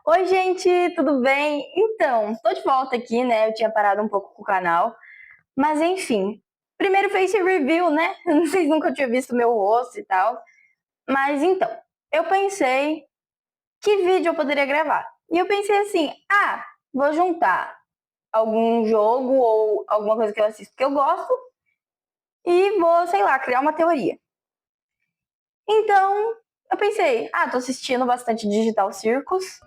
Oi, gente, tudo bem? Então, tô de volta aqui, né? Eu tinha parado um pouco com o canal, mas enfim. Primeiro face review, né? Vocês nunca tinham visto meu rosto e tal. Mas então, eu pensei que vídeo eu poderia gravar. E eu pensei assim, vou juntar algum jogo ou alguma coisa que eu assisto que eu gosto e vou, sei lá, criar uma teoria. Então, eu pensei, tô assistindo bastante Digital Circus.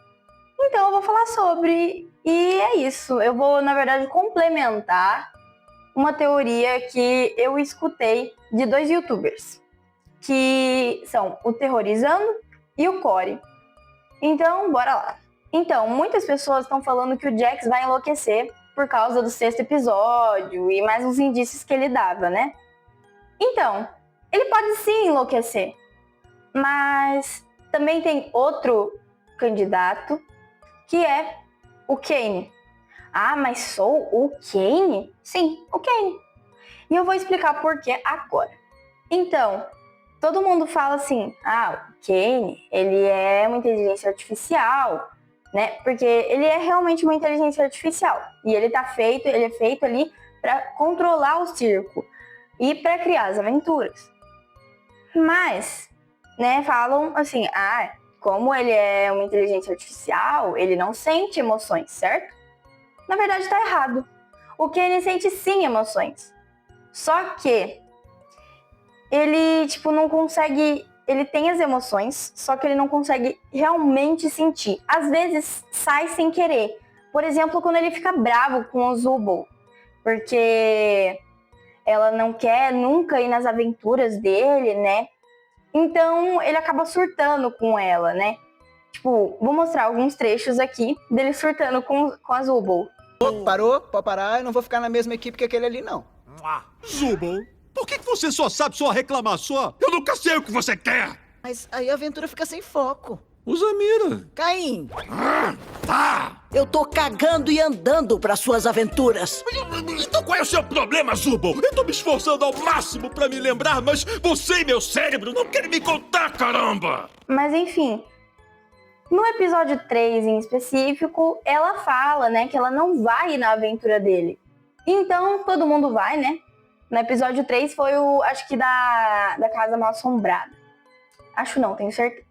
Então eu vou falar sobre, e é isso. Eu vou, na verdade, complementar uma teoria que eu escutei de dois youtubers, que são o Terrorizando e o Core. Então, bora lá. Então, muitas pessoas estão falando que o Jax vai enlouquecer por causa do sexto episódio e mais uns indícios que ele dava, né? Então, ele pode sim enlouquecer, mas também tem outro candidato que é o Kane. Mas sou o Kane? Sim, o Kane. E eu vou explicar por que agora. Então, todo mundo fala assim, o Kane, ele é uma inteligência artificial, né? Porque ele é realmente uma inteligência artificial. E ele é feito ali para controlar o circo e para criar as aventuras. Mas, né, falam assim, como ele é uma inteligência artificial, ele não sente emoções, certo? Na verdade, está errado. O Kenny sente sim emoções. Só que ele, não consegue. Ele tem as emoções, só que ele não consegue realmente sentir. Às vezes sai sem querer. Por exemplo, quando ele fica bravo com o Zubul, porque ela não quer nunca ir nas aventuras dele, né? Então ele acaba surtando com ela, né? Vou mostrar alguns trechos aqui dele surtando com a Zubul. Parou? Pode parar, eu não vou ficar na mesma equipe que aquele ali, não. Zubul, por que você só sabe só reclamar só? Eu nunca sei o que você quer! Mas aí a aventura fica sem foco. O Zamira. Caim, Tá! Eu tô cagando e andando para suas aventuras. Então qual é o seu problema, Zubul? Eu tô me esforçando ao máximo pra me lembrar, mas você e meu cérebro não querem me contar, caramba! Mas enfim, no episódio 3 em específico, ela fala, né, que ela não vai ir na aventura dele. Então, todo mundo vai, né? No episódio 3 foi acho que da Casa Mal Assombrada. Acho não, tenho certeza.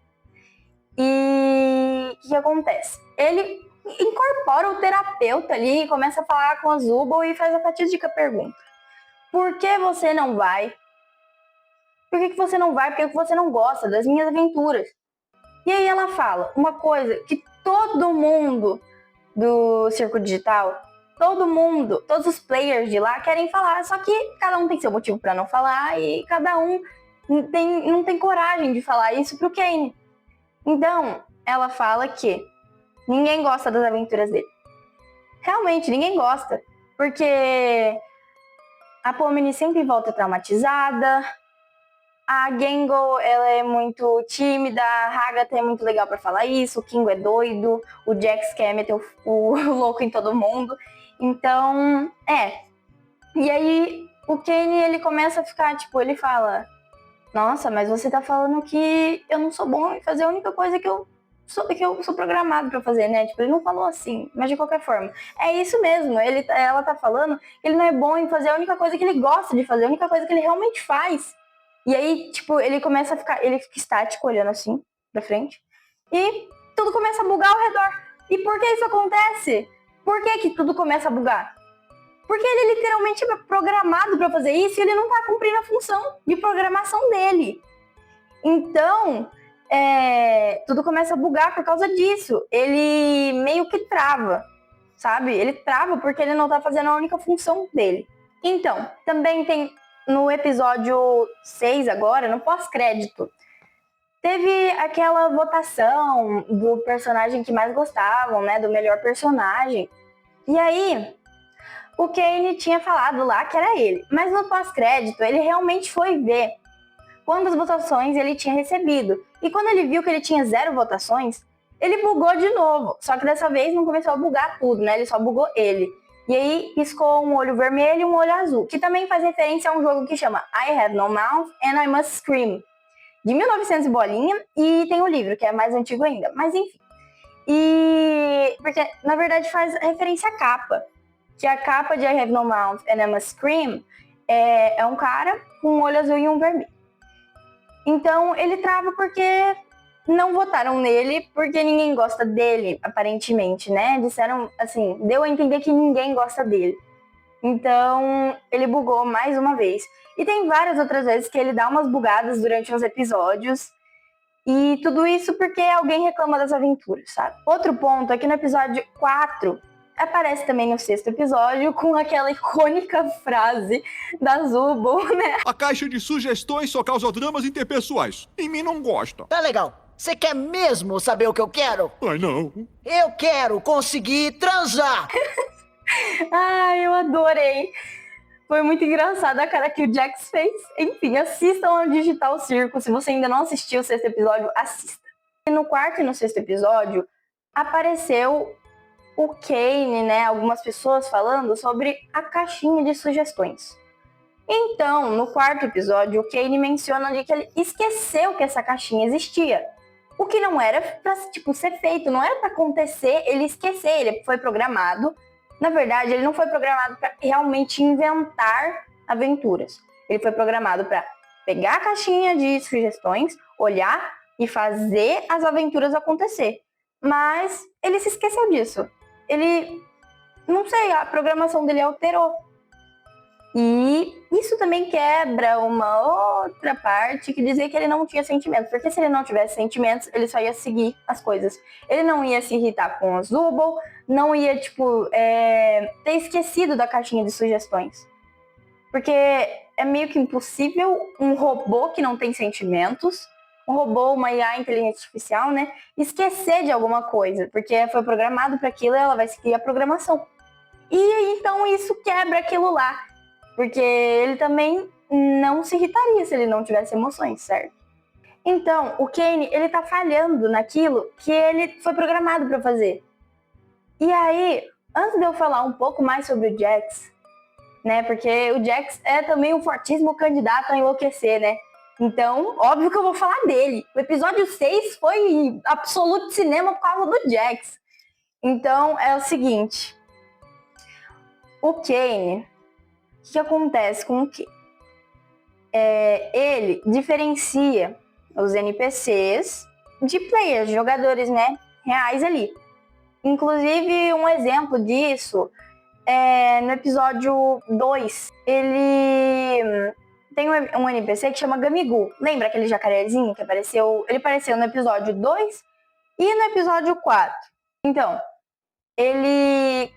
E o que acontece? Ele incorpora o terapeuta ali e começa a falar com a Zubul e faz a fatídica pergunta. Por que você não vai? Por que você não vai? Por que você não gosta das minhas aventuras? E aí ela fala uma coisa que todo mundo do Circo Digital, todo mundo, todos os players de lá querem falar, só que cada um tem seu motivo para não falar e cada um não tem coragem de falar isso pro Kane. Então, ela fala que ninguém gosta das aventuras dele. Realmente, ninguém gosta. Porque a Pomini sempre volta traumatizada. A Gengo, ela é muito tímida. A Hagatha é muito legal pra falar isso. O Kingo é doido. O Jax quer meter o louco em todo mundo. Então, E aí, o Kenny, ele começa a ficar, ele fala... Nossa, mas você tá falando que eu não sou bom em fazer a única coisa que eu sou programado pra fazer, né? Ele não falou assim, mas de qualquer forma. É isso mesmo, ela tá falando que ele não é bom em fazer a única coisa que ele gosta de fazer, a única coisa que ele realmente faz. E aí, ele começa a ficar, ele fica estático, olhando assim, pra frente, e tudo começa a bugar ao redor. E por que isso acontece? Por que tudo começa a bugar? Porque ele literalmente é programado para fazer isso e ele não está cumprindo a função de programação dele. Então, tudo começa a bugar por causa disso. Ele meio que trava, sabe? Ele trava porque ele não está fazendo a única função dele. Então, também tem no episódio 6 agora, no pós-crédito, teve aquela votação do personagem que mais gostavam, né? Do melhor personagem. E aí... o Kane tinha falado lá que era ele. Mas no pós-crédito, ele realmente foi ver quantas votações ele tinha recebido. E quando ele viu que ele tinha 0 votações, ele bugou de novo. Só que dessa vez não começou a bugar tudo, né? Ele só bugou ele. E aí piscou um olho vermelho e um olho azul, que também faz referência a um jogo que chama I Have No Mouth and I Must Scream, de 1900 bolinha, e tem um livro, que é mais antigo ainda. Mas enfim. E porque na verdade faz referência à capa. Que a capa de I Have No Mouth and I Must Scream é um cara com um olho azul e um vermelho. Então ele trava porque não votaram nele, porque ninguém gosta dele, aparentemente, né? Disseram, assim, deu a entender que ninguém gosta dele. Então ele bugou mais uma vez. E tem várias outras vezes que ele dá umas bugadas durante os episódios. E tudo isso porque alguém reclama das aventuras, sabe? Outro ponto é que no episódio 4, aparece também no 6º episódio, com aquela icônica frase da Zubo, né? A caixa de sugestões só causa dramas interpessoais. Em mim não gosta. Tá legal. Você quer mesmo saber o que eu quero? Ai, não. Eu quero conseguir transar! Ai, eu adorei. Foi muito engraçado a cara que o Jax fez. Enfim, assistam ao Digital Circo. Se você ainda não assistiu o 6º episódio, assista. E no 4º e no 6º episódio, apareceu o Kane, né? Algumas pessoas falando sobre a caixinha de sugestões. Então, no 4º episódio, o Kane menciona ali que ele esqueceu que essa caixinha existia. O que não era pra, ser feito, não era pra acontecer ele esquecer. Ele foi programado. Na verdade, ele não foi programado para realmente inventar aventuras. Ele foi programado para pegar a caixinha de sugestões, olhar e fazer as aventuras acontecer. Mas ele se esqueceu disso. Ele, não sei, a programação dele alterou. E isso também quebra uma outra parte que dizia que ele não tinha sentimentos. Porque se ele não tivesse sentimentos, ele só ia seguir as coisas. Ele não ia se irritar com a Zubo, não ia, ter esquecido da caixinha de sugestões. Porque é meio que impossível um robô que não tem sentimentos, um robô, uma IA, inteligência artificial, né, esquecer de alguma coisa. Porque foi programado para aquilo e ela vai seguir a programação. E então isso quebra aquilo lá. Porque ele também não se irritaria se ele não tivesse emoções, certo? Então, o Kane, ele tá falhando naquilo que ele foi programado para fazer. E aí, antes de eu falar um pouco mais sobre o Jax, né? Porque o Jax é também um fortíssimo candidato a enlouquecer, né? Então, óbvio que eu vou falar dele. O episódio 6 foi absoluto cinema por causa do Jax. Então, é o seguinte. O Kane... O que acontece com o Kane? Ele diferencia os NPCs de players, jogadores, né, reais ali. Inclusive, um exemplo disso é no episódio 2. Ele tem um NPC que chama Gamigu. Lembra aquele jacarezinho que apareceu? Ele apareceu no episódio 2 e no episódio 4. Então, ele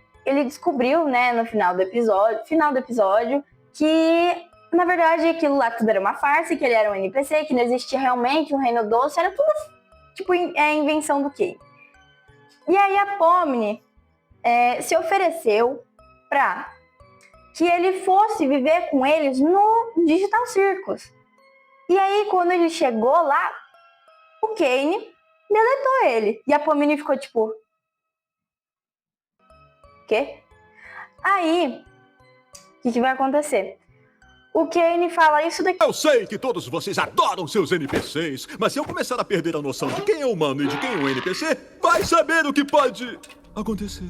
descobriu, né, no final do episódio, que, na verdade, aquilo lá tudo era uma farsa, que ele era um NPC, que não existia realmente um reino doce, era tudo, invenção do Kane. E aí a Pomni se ofereceu para que ele fosse viver com eles no Digital Circus. E aí, quando ele chegou lá, o Kane deletou ele. E a Pomni ficou tipo... Quê? Aí, o que vai acontecer? O Kane fala isso daqui. Eu sei que todos vocês adoram seus NPCs, mas se eu começar a perder a noção de quem é humano e de quem é um NPC, vai saber o que pode acontecer.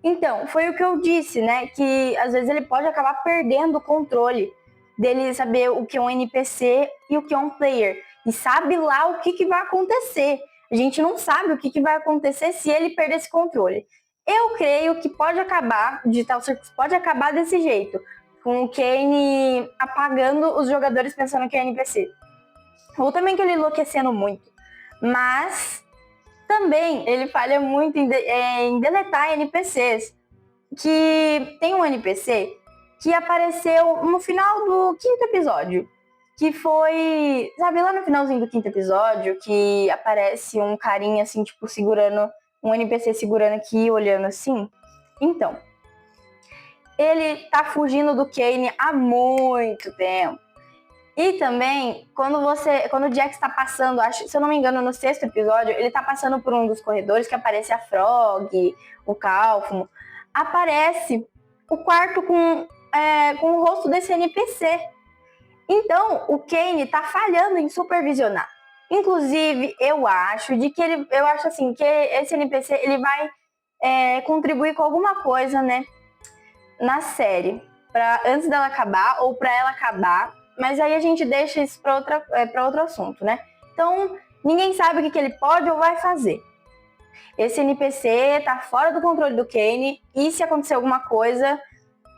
Então, foi o que eu disse, né? Que às vezes ele pode acabar perdendo o controle dele saber o que é um NPC e o que é um player. E sabe lá o que vai acontecer. A gente não sabe o que vai acontecer se ele perder esse controle. Eu creio que pode acabar, o Digital Circus pode acabar desse jeito, com o Kane apagando os jogadores pensando que é NPC. Ou também que ele enlouquecendo muito. Mas também ele falha muito em deletar NPCs. Que tem um NPC que apareceu no final do 5º episódio. Que foi, sabe, lá no finalzinho do 5º episódio, que aparece um carinha assim, tipo, segurando... Um NPC segurando aqui, olhando assim. Então, ele tá fugindo do Kane há muito tempo. E também, quando o Jax tá passando, acho, se eu não me engano, no 6º episódio, ele tá passando por um dos corredores que aparece a Frog, o Cálfumo. Aparece o quarto com o rosto desse NPC. Então, o Kane tá falhando em supervisionar. Inclusive, eu acho assim, que esse NPC ele vai contribuir com alguma coisa, né, na série, antes dela acabar ou para ela acabar. Mas aí a gente deixa isso para outro assunto, né? Então, ninguém sabe o que ele pode ou vai fazer. Esse NPC tá fora do controle do Kane, e se acontecer alguma coisa,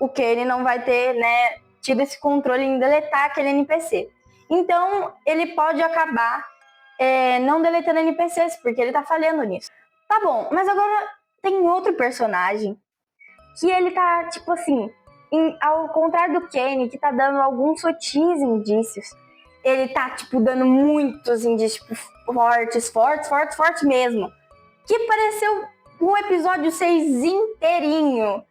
o Kane não vai ter, né, tido esse controle em deletar aquele NPC. Então, ele pode acabar não deletando NPCs, porque ele tá falhando nisso. Tá bom, mas agora tem outro personagem que ele tá, tipo assim, ao contrário do Kane, que tá dando alguns sutis indícios, ele tá, tipo, dando muitos indícios, tipo, fortes mesmo, que pareceu um episódio 6 inteirinho.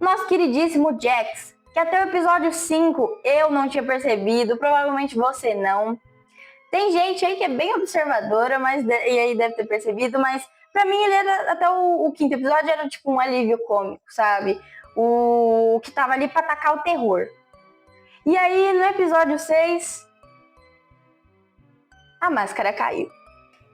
Nosso queridíssimo Jax, que até o episódio 5 eu não tinha percebido, provavelmente você não. Tem gente aí que é bem observadora, e aí deve ter percebido, mas pra mim ele era, até o quinto episódio era tipo um alívio cômico, sabe? O que tava ali pra atacar o terror. E aí no episódio 6, a máscara caiu.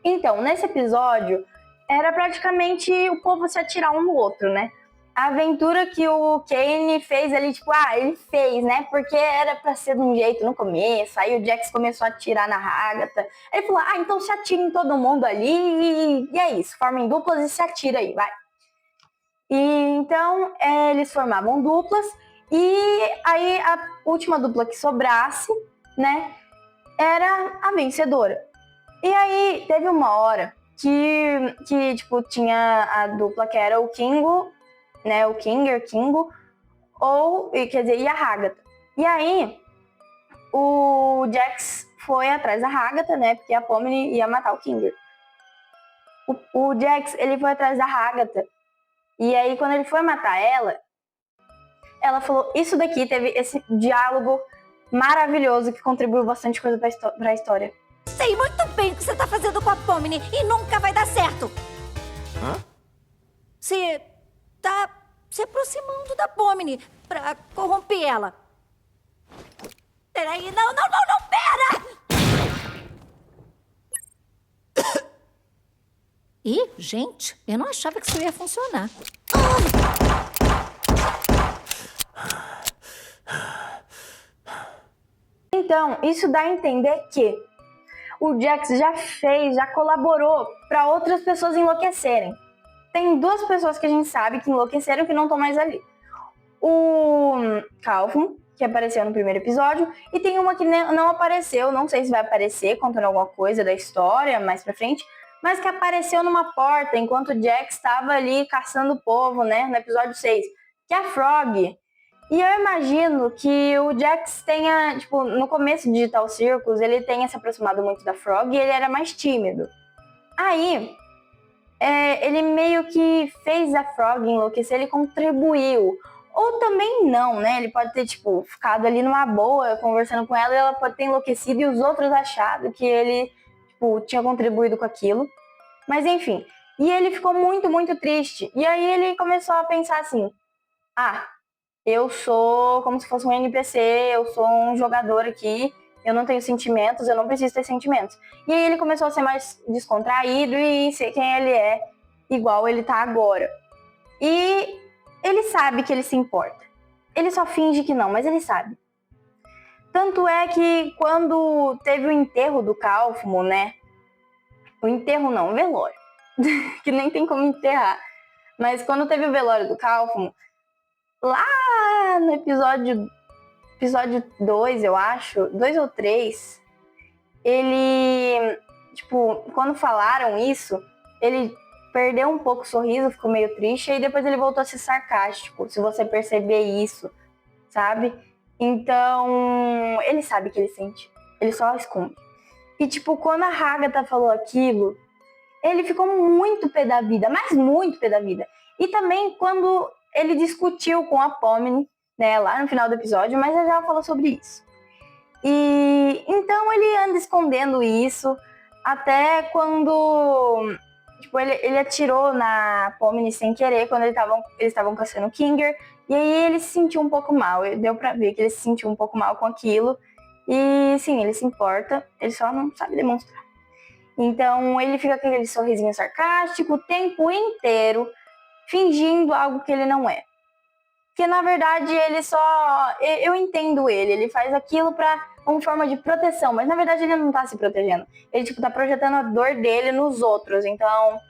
Então, nesse episódio, era praticamente o povo se atirar um no outro, né? A aventura que o Kane fez ali, tipo, ele fez, né? Porque era pra ser de um jeito no começo. Aí o Jax começou a atirar na Agatha. Aí ele falou, então se atira em todo mundo ali. E é isso, formem duplas e se atira aí, vai. E então, eles formavam duplas. E aí a última dupla que sobrasse, né? Era a vencedora. E aí teve uma hora que tipo, tinha a dupla que era o Kingo, né, o Kingo, e a Agatha. E aí, o Jax foi atrás da Agatha, né, porque a Pomni ia matar o Kinger. O Jax, ele foi atrás da Agatha, e aí quando ele foi matar ela falou, isso daqui teve esse diálogo maravilhoso que contribuiu bastante coisa pra história. Sei muito bem o que você tá fazendo com a Pomni e nunca vai dar certo. Você tá se aproximando da Pomni pra corromper ela. Peraí, não, pera! Ih, gente, eu não achava que isso ia funcionar. Então, isso dá a entender que o Jax já colaborou para outras pessoas enlouquecerem. Tem 2 pessoas que a gente sabe que enlouqueceram que não estão mais ali. O Calvin, que apareceu no primeiro episódio, e tem uma que não apareceu, não sei se vai aparecer contando alguma coisa da história mais pra frente, mas que apareceu numa porta enquanto o Jax estava ali caçando o povo, né, no episódio 6, que é a Frog. E eu imagino que o Jax tenha, tipo, no começo de Digital Circus, ele tenha se aproximado muito da Frog e ele era mais tímido. Aí, ele meio que fez a Frog enlouquecer, ele contribuiu. Ou também não, né? Ele pode ter, tipo, ficado ali numa boa, conversando com ela, e ela pode ter enlouquecido e os outros achado que ele, tipo, tinha contribuído com aquilo. Mas enfim, e ele ficou muito, muito triste. E aí ele começou a pensar assim, eu sou como se fosse um NPC, eu sou um jogador aqui, eu não tenho sentimentos, eu não preciso ter sentimentos. E aí ele começou a ser mais descontraído e ser quem ele é, igual ele tá agora. E ele sabe que ele se importa. Ele só finge que não, mas ele sabe. Tanto é que quando teve o enterro do Calfumo, né? O enterro não, o velório. Que nem tem como enterrar. Mas quando teve o velório do Calfumo, lá no episódio 2, eu acho, 2 ou 3, ele, tipo, quando falaram isso, ele perdeu um pouco o sorriso, ficou meio triste, e depois ele voltou a ser sarcástico, se você perceber isso, sabe? Então, ele sabe que ele sente, ele só esconde. E, tipo, quando a Agatha falou aquilo, ele ficou muito pé da vida, mas muito pé da vida. E também quando ele discutiu com a Pomni, né, lá no final do episódio, mas eu já falou sobre isso. E então ele anda escondendo isso, até quando, tipo, ele atirou na Pomni sem querer, quando eles estavam caçando o Kinger, e aí ele se sentiu um pouco mal, deu pra ver que ele se sentiu um pouco mal com aquilo, e sim, ele se importa, ele só não sabe demonstrar. Então ele fica com aquele sorrisinho sarcástico o tempo inteiro, fingindo algo que ele não é. Porque na verdade ele só... Eu entendo ele faz aquilo pra uma forma de proteção, mas na verdade ele não tá se protegendo. Ele tipo tá projetando a dor dele nos outros. Então,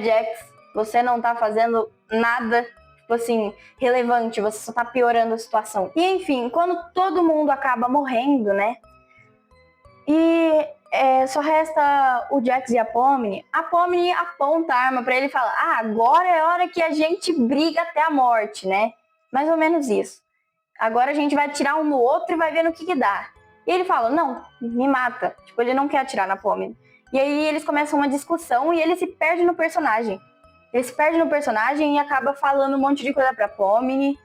Jax, você não tá fazendo nada, tipo assim, relevante, você só tá piorando a situação. E enfim, quando todo mundo acaba morrendo, né? E só resta o Jax e a Pomni. A Pomni aponta a arma pra ele e fala: agora é a hora que a gente briga até a morte, né? Mais ou menos isso. Agora a gente vai atirar um no outro e vai ver no que dá. E ele fala: não, me mata. Tipo, ele não quer atirar na Pomni. E aí eles começam uma discussão e ele se perde no personagem. Ele se perde no personagem e acaba falando um monte de coisa pra Pomni.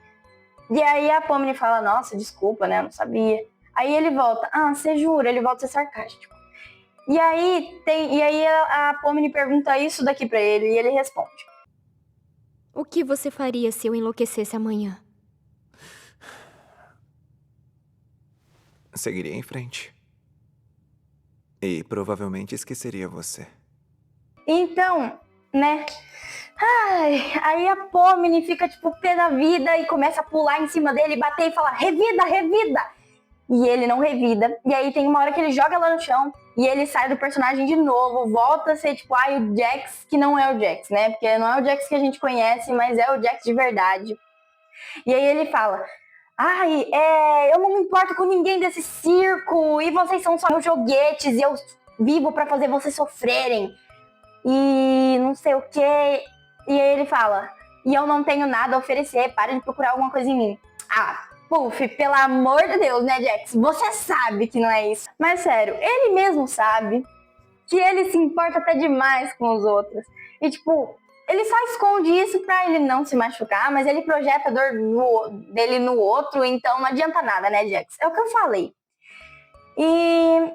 E aí a Pomni fala: nossa, desculpa, né? Eu não sabia. Aí ele volta: você jura? Ele volta a ser sarcástico. E aí a Pomni pergunta isso daqui pra ele e ele responde: O que você faria se eu enlouquecesse amanhã? Seguiria em frente. E provavelmente esqueceria você. Então, né? Aí a Pomni fica tipo pé da vida e começa a pular em cima dele, bater e falar: revida, revida! E ele não revida. E aí tem uma hora que ele joga ela no chão e ele sai do personagem de novo, volta a ser tipo, o Jax, que não é o Jax, né? Porque não é o Jax que a gente conhece, mas é o Jax de verdade. E aí ele fala: eu não me importo com ninguém desse circo, e vocês são só meus joguetes, e eu vivo pra fazer vocês sofrerem. E não sei o quê. E aí ele fala: e eu não tenho nada a oferecer, para de procurar alguma coisa em mim. Puff, pelo amor de Deus, né, Jax? Você sabe que não é isso. Mas sério, ele mesmo sabe que ele se importa até demais com os outros. E tipo, ele só esconde isso pra ele não se machucar, mas ele projeta a dor dele no outro, então não adianta nada, né, Jax? É o que eu falei. E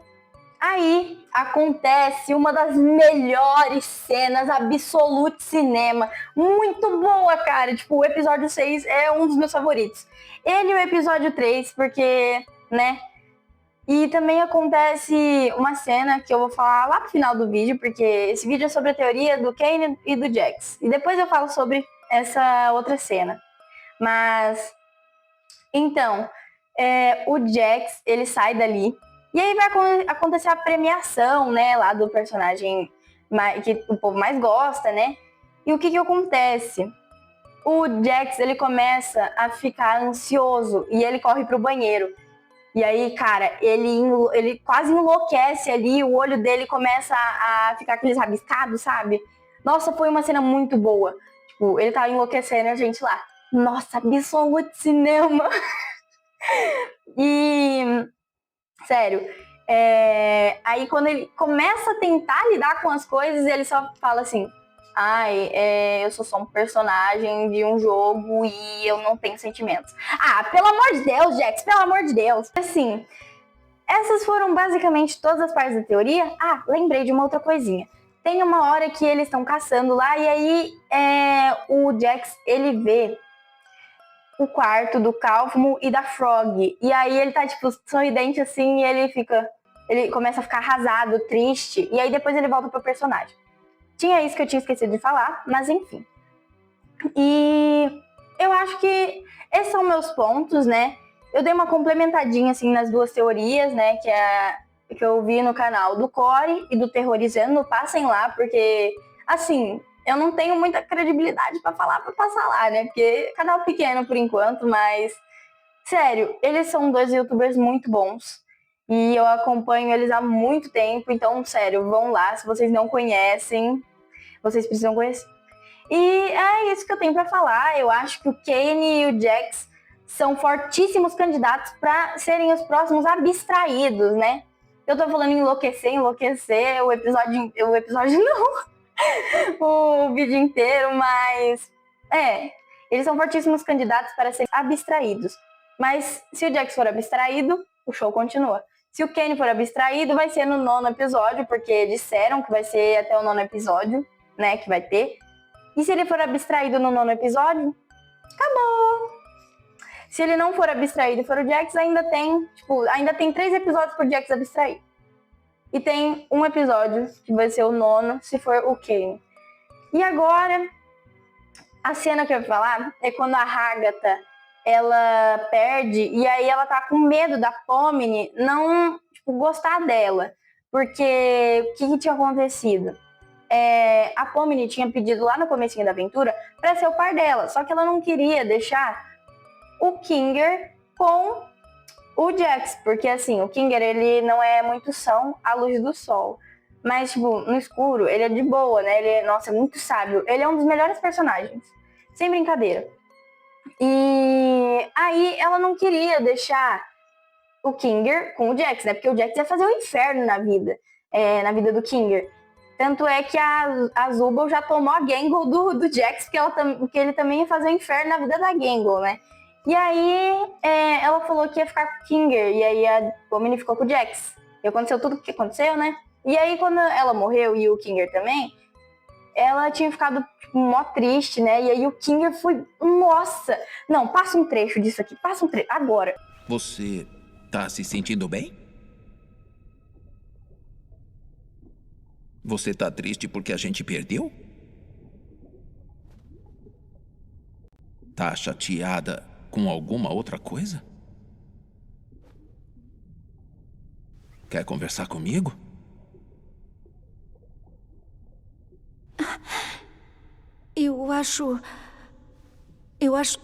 aí acontece uma das melhores cenas absolute cinema. Muito boa, cara. Tipo, o episódio 6 é um dos meus favoritos. Ele e o episódio 3, porque, né? E também acontece uma cena que eu vou falar lá pro final do vídeo, porque esse vídeo é sobre a teoria do Kane e do Jax. E depois eu falo sobre essa outra cena. Mas, então, o Jax, ele sai dali. E aí vai acontecer a premiação, né, lá do personagem que o povo mais gosta, né? E o que acontece? O Jax, ele começa a ficar ansioso e ele corre pro banheiro. E aí, cara, ele quase enlouquece ali, o olho dele começa a ficar aqueles rabiscados, sabe? Nossa, foi uma cena muito boa. Tipo, ele tava enlouquecendo a gente lá. Nossa, absolute cinema! E... sério, aí quando ele começa a tentar lidar com as coisas, ele só fala assim: eu sou só um personagem de um jogo e eu não tenho sentimentos. Pelo amor de Deus, Jax, pelo amor de Deus. Assim, essas foram basicamente todas as partes da teoria. Lembrei de uma outra coisinha. Tem uma hora que eles estão caçando lá e aí o Jax, ele vê o quarto do Kaufmo e da Frog. E aí ele tá, tipo, sorridente assim e ele começa a ficar arrasado, triste. E aí depois ele volta pro personagem. Tinha isso que eu tinha esquecido de falar, mas enfim. E eu acho que esses são meus pontos, né? Eu dei uma complementadinha, assim, nas duas teorias, né? Que eu vi no canal do Core e do Terrorizando. Passem lá, porque, assim, eu não tenho muita credibilidade pra falar, pra passar lá, né? Porque canal pequeno por enquanto, mas... sério, eles são dois youtubers muito bons. E eu acompanho eles há muito tempo, então, sério, vão lá. Se vocês não conhecem, vocês precisam conhecer. E é isso que eu tenho pra falar. Eu acho que o Kane e o Jax são fortíssimos candidatos pra serem os próximos abstraídos, né? Eu tô falando enlouquecer, o episódio não, o vídeo inteiro, mas... eles são fortíssimos candidatos para serem abstraídos. Mas se o Jax for abstraído, o show continua. Se o Kane for abstraído, vai ser no 9º episódio, porque disseram que vai ser até o 9º episódio, né, que vai ter. E se ele for abstraído no 9º episódio, acabou. Se ele não for abstraído e for o Jax, ainda tem 3 episódios pro Jax abstrair. E tem um episódio que vai ser o 9º, se for o Kane. E agora, a cena que eu vou falar é quando a Agatha, ela perde e aí ela tá com medo da Pomni não, gostar dela. Porque o que tinha acontecido? A Pomni tinha pedido lá no comecinho da aventura para ser o par dela, só que ela não queria deixar o Kinger com o Jax, porque assim, o Kinger ele não é muito são à luz do sol, mas no escuro ele é de boa, né? Ele é muito sábio, ele é um dos melhores personagens, sem brincadeira. E aí ela não queria deixar o Kinger com o Jax, né? Porque o Jax ia fazer um inferno na vida do Kinger. Tanto é que a Zubul já tomou a Gangle do Jax, porque ele também ia fazer um inferno na vida da Gangle, né? E aí ela falou que ia ficar com o Kinger, e aí a Pomni ficou com o Jax. E aconteceu tudo o que aconteceu, né? E aí quando ela morreu, e o Kinger também, ela tinha ficado mó triste, né? E aí o Kinger foi... Nossa! Não, passa um trecho disso aqui, passa um trecho, agora. Você tá se sentindo bem? Você tá triste porque a gente perdeu? Tá chateada com alguma outra coisa? Quer conversar comigo? Eu acho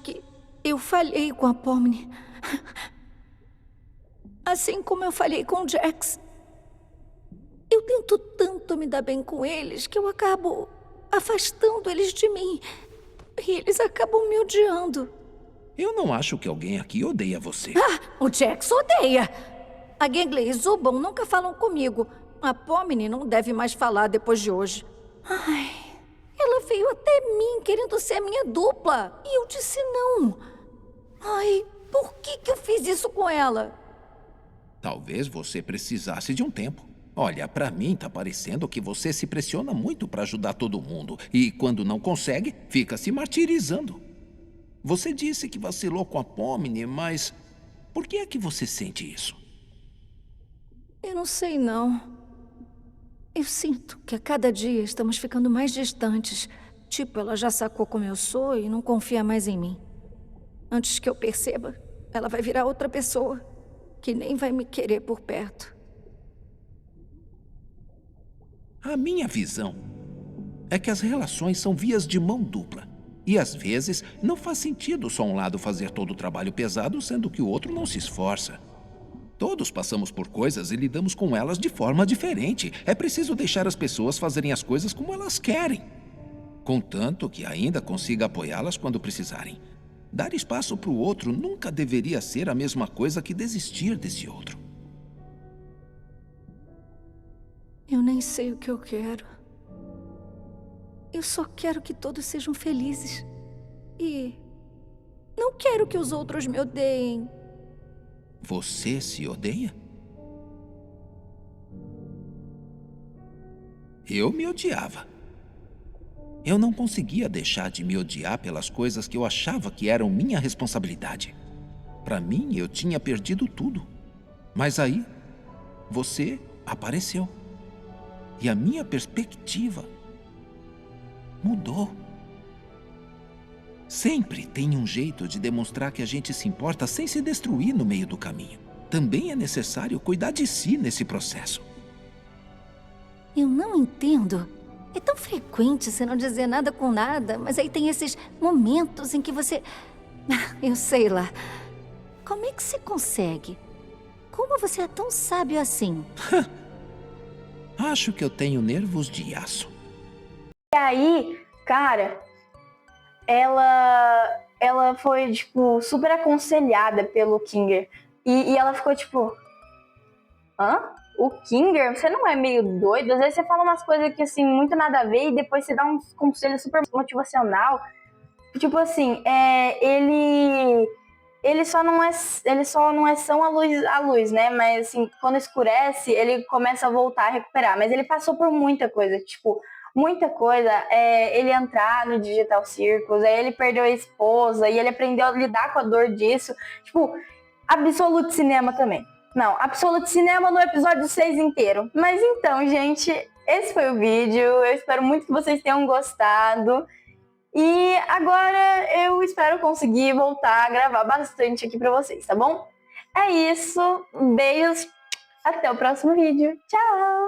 que eu falhei com a Pomni. Assim como eu falhei com o Jax. Eu tento tanto me dar bem com eles que eu acabo afastando eles de mim. E eles acabam me odiando. Eu não acho que alguém aqui odeia você. O Jax odeia. A Gangle e Zubul nunca falam comigo. A Pomni não deve mais falar depois de hoje. Ela veio até mim querendo ser a minha dupla. E eu disse não. Por que eu fiz isso com ela? Talvez você precisasse de um tempo. Olha, pra mim tá parecendo que você se pressiona muito pra ajudar todo mundo. E quando não consegue, fica se martirizando. Você disse que vacilou com a Pomni, mas por que é que você sente isso? Eu não sei, não. Eu sinto que a cada dia estamos ficando mais distantes. Tipo, ela já sacou como eu sou e não confia mais em mim. Antes que eu perceba, ela vai virar outra pessoa que nem vai me querer por perto. A minha visão é que as relações são vias de mão dupla. E às vezes não faz sentido só um lado fazer todo o trabalho pesado, sendo que o outro não se esforça. Todos passamos por coisas e lidamos com elas de forma diferente. É preciso deixar as pessoas fazerem as coisas como elas querem. Contanto que ainda consiga apoiá-las quando precisarem. Dar espaço para o outro nunca deveria ser a mesma coisa que desistir desse outro. Eu nem sei o que eu quero. Eu só quero que todos sejam felizes. E não quero que os outros me odeiem. Você se odeia? Eu me odiava. Eu não conseguia deixar de me odiar pelas coisas que eu achava que eram minha responsabilidade. Para mim, eu tinha perdido tudo. Mas aí, você apareceu. E a minha perspectiva mudou. Sempre tem um jeito de demonstrar que a gente se importa sem se destruir no meio do caminho. Também é necessário cuidar de si nesse processo. Eu não entendo. É tão frequente você não dizer nada com nada, mas aí tem esses momentos em que você... Eu sei lá. Como é que você consegue? Como você é tão sábio assim? Acho que eu tenho nervos de aço. E aí, cara, ela foi, tipo, super aconselhada pelo Kinger. E ela ficou, tipo... Hã? O Kinger? Você não é meio doido? Às vezes você fala umas coisas que, assim, muito nada a ver e depois você dá uns conselhos super motivacional. Tipo assim, ele só não é são a luz, né? Mas, assim, quando escurece, ele começa a voltar a recuperar. Mas ele passou por muita coisa, tipo... Muita coisa, ele entrar no Digital Circus, aí ele perdeu a esposa, e ele aprendeu a lidar com a dor disso. Tipo, absoluto cinema também. Não, a pílula de cinema no episódio 6 inteiro. Mas então, gente, esse foi o vídeo. Eu espero muito que vocês tenham gostado. E agora eu espero conseguir voltar a gravar bastante aqui pra vocês, tá bom? É isso. Beijos. Até o próximo vídeo. Tchau!